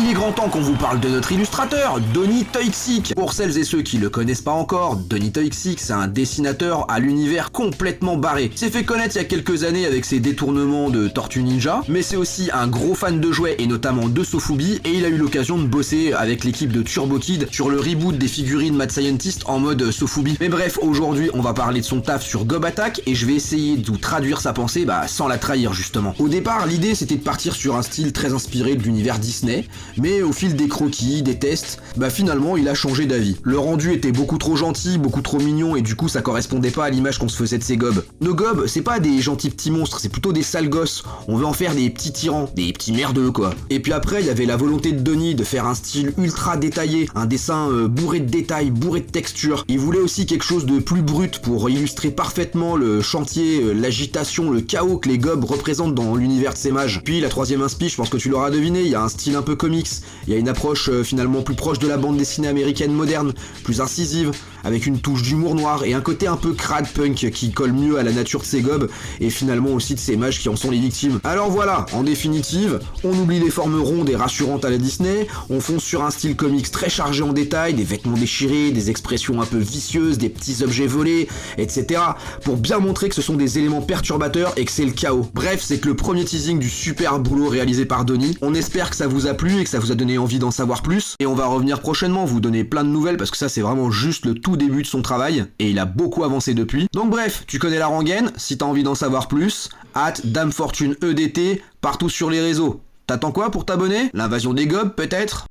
Il est grand temps qu'on vous parle de notre illustrateur, Donny Toxic. Pour celles et ceux qui le connaissent pas encore, Donny Toxic, c'est un dessinateur à l'univers complètement barré. Il s'est fait connaître il y a quelques années avec ses détournements de Tortue Ninja, mais c'est aussi un gros fan de jouets et notamment de Sofubi, et il a eu l'occasion de bosser avec l'équipe de Turbo Kid sur le reboot des figurines Mad Scientist en mode Sofubi. Mais bref, aujourd'hui on va parler de son taf sur Gob Attack et je vais essayer de vous traduire sa pensée sans la trahir justement. Au départ, l'idée c'était de partir sur un style très inspiré de l'univers Disney, mais au fil des croquis, des tests, finalement il a changé d'avis. Le rendu était beaucoup trop gentil, beaucoup trop mignon et du coup ça correspondait pas à l'image qu'on se faisait de ses gobs. Nos gobs, c'est pas des gentils petits monstres, c'est plutôt des sales gosses. On veut en faire des petits tyrans, des petits merdeux quoi. Et puis après il y avait la volonté de Donny de faire un style ultra détaillé, un dessin bourré de détails, bourré de textures. Il voulait aussi quelque chose de plus brut pour illustrer parfaitement le chantier, l'agitation, le chaos que les gobs représentent dans l'univers de ces mages. Puis la troisième inspi, je pense que tu l'auras deviné, il y a un style un peu comics, il y a une approche finalement plus proche de la bande dessinée américaine moderne, plus incisive, avec une touche d'humour noir et un côté un peu crade punk qui colle mieux à la nature de ces gobs et finalement aussi de ces mages qui en sont les victimes. Alors voilà, en définitive, on oublie les formes rondes et rassurantes à la Disney, on fonce sur un style comics très chargé en détails, des vêtements déchirés, des expressions un peu vicieuses, des petits objets volés, etc. pour bien montrer que ce sont des éléments perturbateurs et que c'est le chaos. Bref, c'est que le premier teasing du super boulot réalisé par Donny. On espère que ça vous a plu et que ça vous a donné envie d'en savoir plus, et on va revenir prochainement vous donner plein de nouvelles parce que ça c'est vraiment juste le tout début de son travail et il a beaucoup avancé depuis. Donc bref, tu connais la rengaine, si t'as envie d'en savoir plus, @DameFortuneEDT partout sur les réseaux. T'attends quoi pour t'abonner? L'invasion des gobs peut-être?